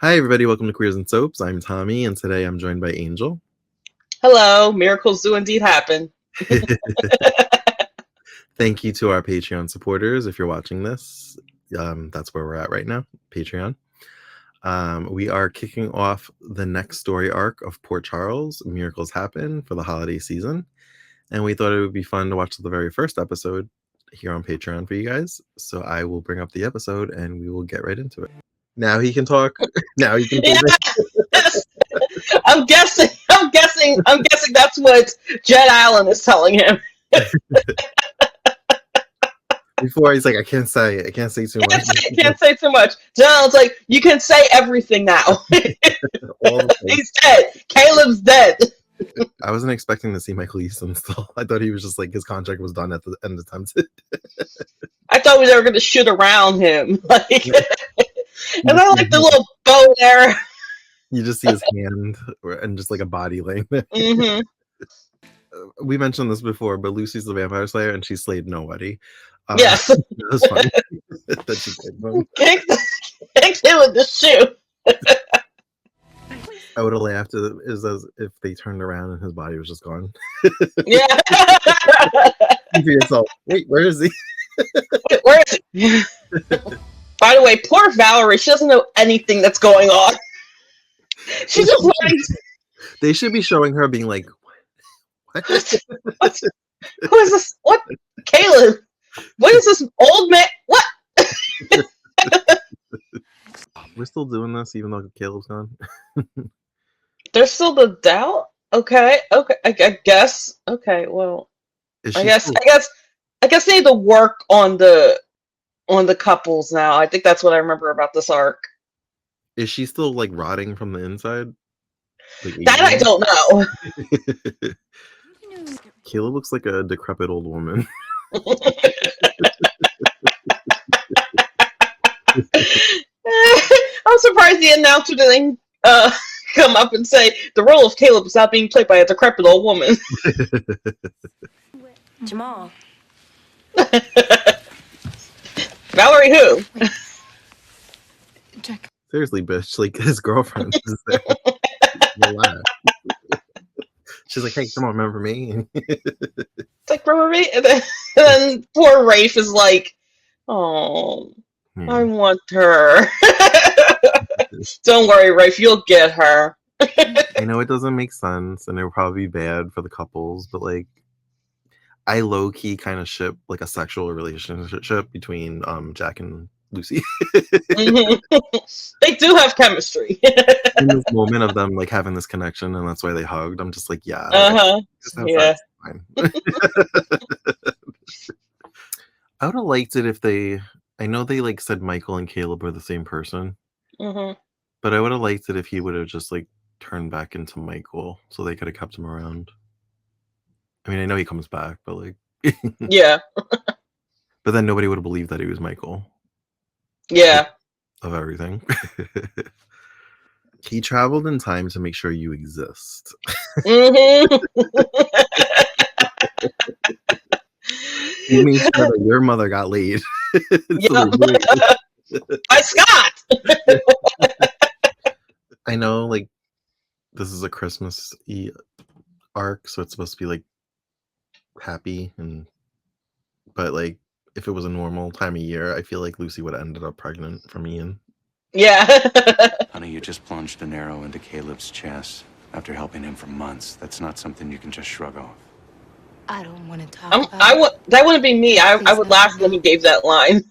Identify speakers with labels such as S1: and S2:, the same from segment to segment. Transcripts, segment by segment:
S1: Hi, everybody. Welcome to Queers and Soaps. I'm Tommy, and today I'm joined by Angel.
S2: Hello, miracles do indeed happen.
S1: Thank you to our Patreon supporters. If you're watching this, that's where we're at right now, Patreon. We are kicking off the next story arc of Port Charles, Miracles Happen, for the holiday season. And we thought it would be fun to watch the very first episode here on Patreon for you guys. So I will bring up the episode and we will get right into it. Now he can talk. Now he can
S2: Yes. I'm guessing that's what Jed Allen is telling him.
S1: Before he's like, I can't say too much.
S2: Can't say too much. Jed Allen's like, you can say everything now. He's dead. Caleb's dead.
S1: I wasn't expecting to see Michael Easton still. I thought he was just like his contract was done at the end of the time.
S2: I thought they were going to shoot around him. And I like the little bow there.
S1: You just see his hand and just like a body laying there.
S2: Mm-hmm.
S1: We mentioned this before, but Lucy's the vampire slayer and she slayed nobody.
S2: Yes.
S1: It was funny that she did them.
S2: Kicked him with the shoe.
S1: I would have laughed as if they turned around and his body was just gone.
S2: Yeah.
S1: For yourself. Wait, where is he?
S2: Where is he? By the way, poor Valerie, she doesn't know anything that's going on. She's just learning.
S1: They should be showing her being like, what?
S2: Who is this? What? Caleb? What is this old man? What?
S1: We're still doing this even though Caleb's gone.
S2: There's still the doubt? Okay. I guess. Okay, well. I guess they need to work on the couples now. I think that's what I remember about this arc.
S1: Is she still like rotting from the inside? Like
S2: that I don't know.
S1: Caleb looks like a decrepit old woman.
S2: I'm surprised the announcer didn't come up and say the role of Caleb is not being played by a decrepit old woman.
S3: Jamal.
S2: Valerie who?
S3: Check.
S1: Seriously, bitch. Like his girlfriend is there. She's like, hey, come on, remember me?
S2: It's like, remember me? And then poor Rafe is like, oh, I want her. Don't worry, Rafe, you'll get her.
S1: I know it doesn't make sense and it would probably be bad for the couples, but like I low-key kind of ship like a sexual relationship between Jack and Lucy.
S2: They do have chemistry.
S1: In this moment of them like having this connection and that's why they hugged, I'm just like, yeah.
S2: Yeah.
S1: Fine. I would have liked it if I know they like said Michael and Caleb were the same person. But I would have liked it if he would have just like turned back into Michael so they could have kept him around. I mean, I know he comes back, but like
S2: yeah.
S1: But then nobody would have believed that he was Michael.
S2: Yeah.
S1: Of everything. He traveled in time to make sure you exist. He made sure that your mother got laid.
S2: By Scott.
S1: I know, like, this is a Christmas arc, so it's supposed to be like happy, but like if it was a normal time of year, I feel like Lucy would have ended up pregnant from Ian.
S2: Yeah.
S4: Honey, you just plunged an arrow into Caleb's chest after helping him for months. That's not something you can just shrug off.
S3: I don't want to talk about it.
S2: That wouldn't be me. I would laugh when he gave that line.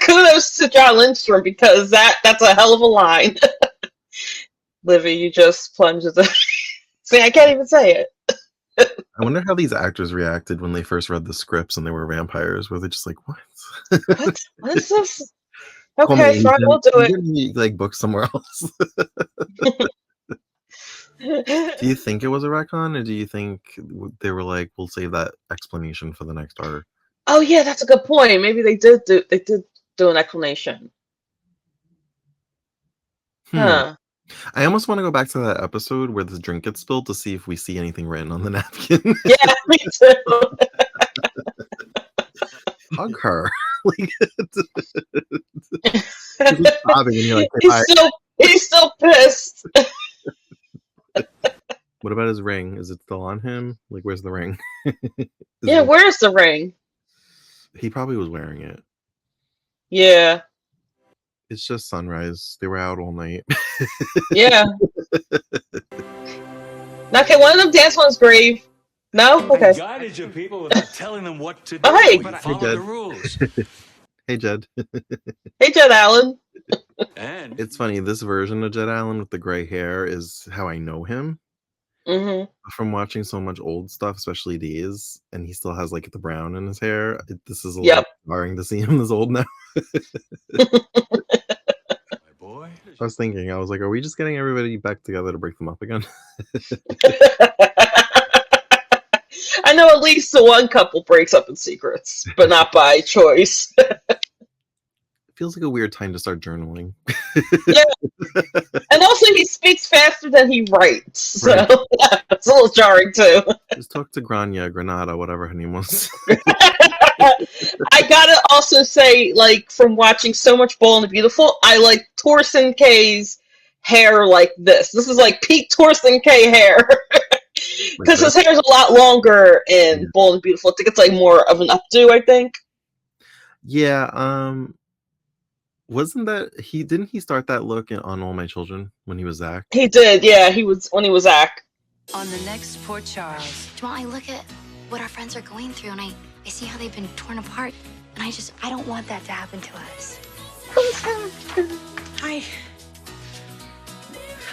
S2: Kudos to John Lindstrom because that's a hell of a line. Livy, you just plunged the. See, I can't even say it.
S1: I wonder how these actors reacted when they first read the scripts and they were vampires. Were they just like, what?
S2: What is this? Okay, fine, we'll do it.
S1: Like book somewhere else. Do you think it was a retcon, or do you think they were like, we'll save that explanation for the next arc?
S2: Oh yeah, that's a good point. Maybe they did do an explanation. Huh.
S1: I almost want to go back to that episode where the drink gets spilled to see if we see anything written on the napkin.
S2: Yeah, me too.
S1: Hug her. Like, like,
S2: he's still pissed.
S1: What about his ring? Is it still on him? Like, where's the ring?
S2: Yeah, where's the ring?
S1: He probably was wearing it.
S2: Yeah.
S1: It's just sunrise. They were out all night.
S2: Yeah. Okay, one of them danced on his grave. No? Okay.
S5: I guided your people without telling them what to do.
S2: Oh, hey.
S5: But follow the rules.
S1: Hey, Jed.
S2: Hey, Jed Allen.
S5: And
S1: it's funny. This version of Jed Allen with the gray hair is how I know him.
S2: Mm-hmm.
S1: From watching so much old stuff, especially these, and he still has like the brown in his hair. This is a little jarring to see him this old now.
S5: boy.
S1: I was thinking, I was like, are we just getting everybody back together to break them up again?
S2: I know at least the one couple breaks up in secrets, but not by choice.
S1: Feels like a weird time to start journaling.
S2: Yeah. And also he speaks faster than he writes. So right. Yeah, it's a little jarring too.
S1: Just talk to Granada, whatever her name was.
S2: I gotta also say, like, from watching so much Bold and the Beautiful, I like Thorsten K's hair like this. This is like peak Thorsten K hair. Because his hair is a lot longer in Bold and Beautiful. I think it's like more of an updo, I think.
S1: Yeah, wasn't that didn't he start that look on All My Children when he was Zach?
S2: He did, yeah, when he was Zach.
S3: On the next Port Charles.
S6: I look at what our friends are going through and I see how they've been torn apart. And I don't want that to happen to us.
S7: Hi.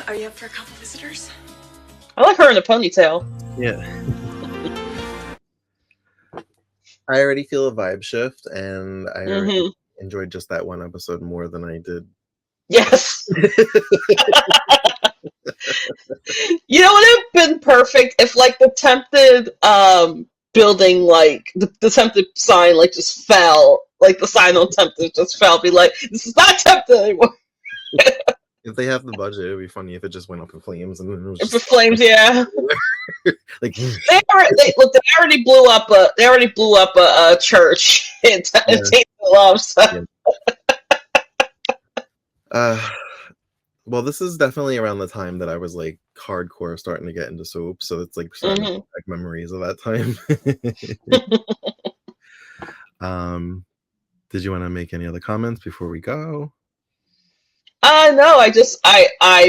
S7: Are you up for a couple visitors?
S2: I like her in a ponytail.
S1: Yeah. I already feel a vibe shift, and I already enjoyed just that one episode more than I did.
S2: Yes. You know, it would have been perfect if, like, the Tempted building, like, the Tempted sign, like, just fell. Like, the sign on Tempted just fell. Be like, this is not Tempted anymore.
S1: If they have the budget, it would be funny if it just went up in flames and then it was
S2: just... flames, yeah.
S1: Like
S2: they already blew up a church in Tainted Love. So.
S1: Yeah. Well, this is definitely around the time that I was like hardcore starting to get into soap, so it's like like memories of that time. Did you want to make any other comments before we go?
S2: No, I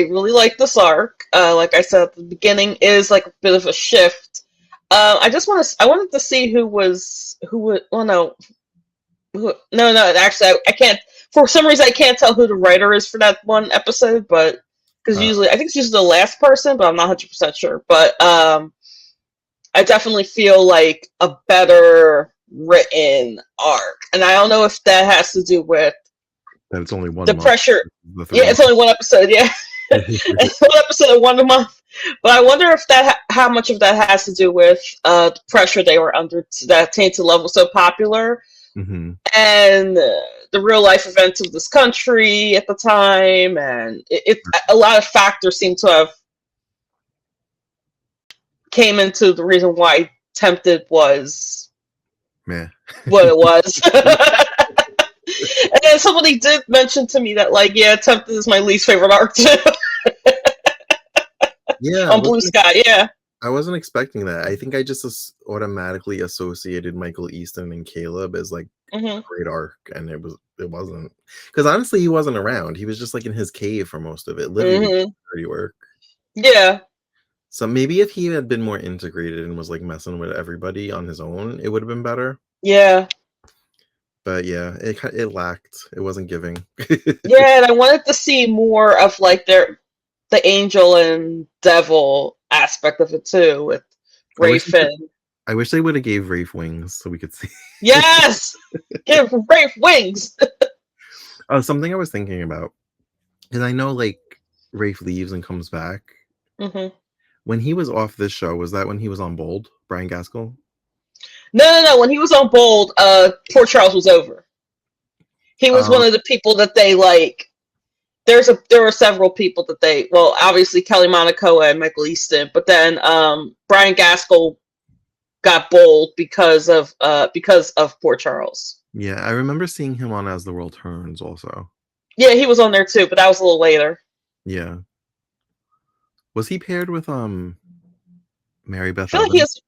S2: really like this arc. Like I said at the beginning, is like a bit of a shift. I wanted to see actually I can't, for some reason I can't tell who the writer is for that one episode, but because usually I think it's usually the last person, but I'm not 100% sure. But I definitely feel like a better written arc, and I don't know if that has to do with
S1: that it's only one
S2: the
S1: month.
S2: Pressure. Yeah, it's only one episode. Yeah, it's one episode of 1 a month. But I wonder if how much of that has to do with the pressure they were under. That Tainted Love was so popular, and the real life events of this country at the time, and a lot of factors seem to have came into the reason why Tempted was what it was. And then somebody did mention to me that, like, yeah, Tempted is my least favorite arc too.
S1: Yeah,
S2: on Blue Sky. Yeah,
S1: I wasn't expecting that. I think I just automatically associated Michael Easton and Caleb as like a great arc, and it wasn't, because honestly, he wasn't around. He was just like in his cave for most of it, literally dirty work.
S2: Yeah.
S1: So maybe if he had been more integrated and was like messing with everybody on his own, it would have been better.
S2: Yeah.
S1: But yeah, it lacked. It wasn't giving.
S2: Yeah, and I wanted to see more of like the angel and devil aspect of it too, with Rafe and...
S1: I wish they would have gave Rafe wings so we could see.
S2: Yes! Give Rafe wings!
S1: Oh, something I was thinking about. Because I know like Rafe leaves and comes back. When he was off this show, was that when he was on Bold? Brian Gaskell?
S2: No. When he was on Bold, Port Charles was over. He was one of the people that they like. There were several people that they. Well, obviously Kelly Monaco and Michael Easton, but then Brian Gaskell got Bold because of Port Charles.
S1: Yeah, I remember seeing him on As the World Turns also.
S2: Yeah, he was on there too, but that was a little later.
S1: Yeah. Was he paired with Mary Beth
S2: I feel like
S1: Evans?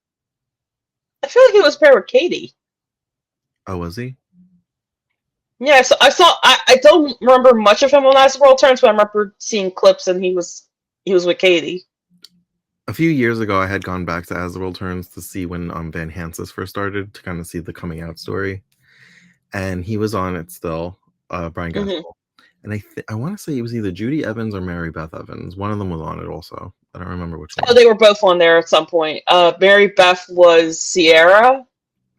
S2: he was paired with Katie.
S1: Oh, was he?
S2: Yeah, so I don't remember much of him on As the World Turns, but I remember seeing clips and he was with Katie.
S1: A few years ago, I had gone back to As the World Turns to see when Van Hansis first started, to kind of see the coming out story, and he was on it still, Brian Gaskell. And I want to say it was either Judy Evans or Mary Beth Evans. One of them was on it also. I don't remember which one.
S2: Oh, they were both on there at some point. Mary Beth was Sierra,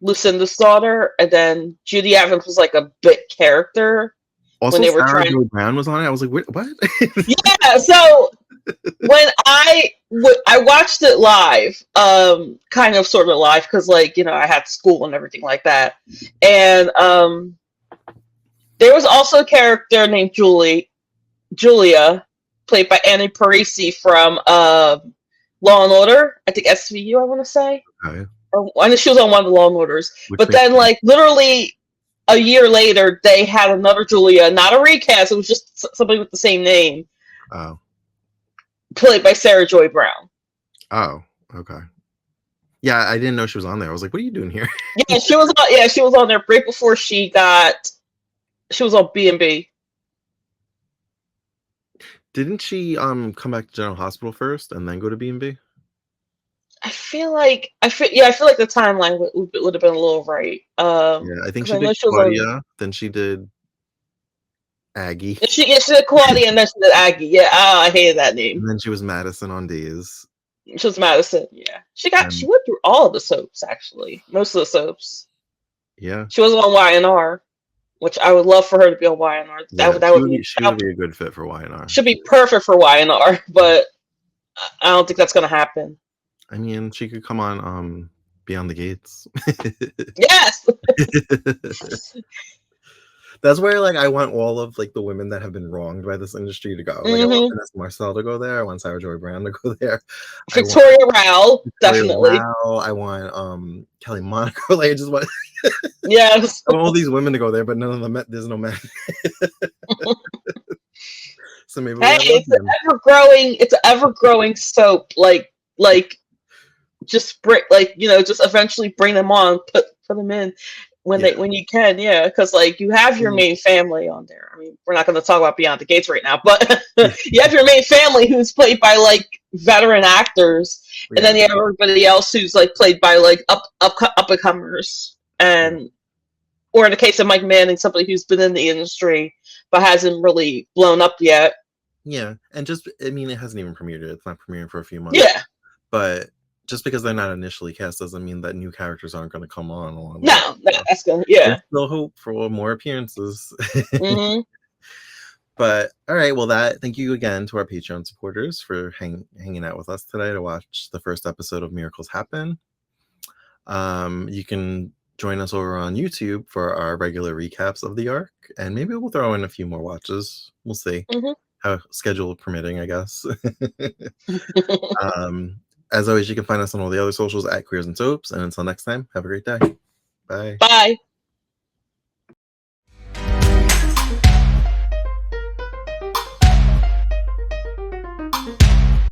S2: Lucinda's daughter, and then Judy Evans was like a bit character.
S1: Also, when they were Sarah Joy Brown was on it. I was like, what?
S2: Yeah, so when I watched it live, kind of sort of live, because like, you know, I had school and everything like that. And there was also a character named Julia, played by Annie Parisi from Law and Order. I think SVU, I want to say.
S1: Okay.
S2: I know she was on one of the Law and Orders. But then, like, literally a year later, they had another Julia, not a recast. It was just somebody with the same name.
S1: Oh.
S2: Played by Sarah Joy Brown.
S1: Oh, okay. Yeah, I didn't know she was on there. I was like, what are you doing here?
S2: Yeah, she was on. Yeah, she was on there right before she was on B&B.
S1: Didn't she come back to General Hospital first and then go to B&B?
S2: I feel like the timeline would have been a little right.
S1: Yeah, I think she did Claudia, then she did Aggie.
S2: She did Claudia, and then she did Aggie. Yeah, I hated that name.
S1: And then she was Madison on Days.
S2: She was Madison. Yeah, she went through all of the soaps, actually, most of the soaps.
S1: Yeah,
S2: she was on Y&R, which I would love for her to be on Y&R.
S1: She would be a good fit for Y&R.
S2: Should be perfect for Y&R, but I don't think that's going to happen.
S1: I mean, she could come on Beyond the Gates.
S2: Yes.
S1: That's where, like, I want all of, like, the women that have been wronged by this industry to go. Like, I want Vanessa Marcel to go there. I want Sarah Joy Brown to go there.
S2: Victoria Rowell, definitely.
S1: I want Kelly Monaco. Like, I just want
S2: yes.
S1: I want all these women to go there, but none of them. There's no men. So maybe
S2: it's an ever-growing soap. Like just just eventually bring them on, put them in when you can, yeah, because like you have your main family on there. I mean, we're not going to talk about Beyond the Gates right now, but you have your main family who's played by like veteran actors, and then you have everybody else who's like played by like up and comers, or in the case of Mike Manning, somebody who's been in the industry but hasn't really blown up yet.
S1: Yeah, and I mean, it hasn't even premiered yet. It's not premiering for a few months.
S2: Yeah,
S1: but just because they're not initially cast doesn't mean that new characters aren't going to come on along.
S2: No, that's good. Yeah,
S1: there's still hope for more appearances. But all right, well, thank you again to our Patreon supporters for hanging out with us today to watch the first episode of Miracles Happen. You can join us over on YouTube for our regular recaps of the arc, and maybe we'll throw in a few more watches. We'll see. How schedule permitting, I guess. As always, you can find us on all the other socials at Queers and Soaps. And until next time, have a great day. Bye.
S2: Bye.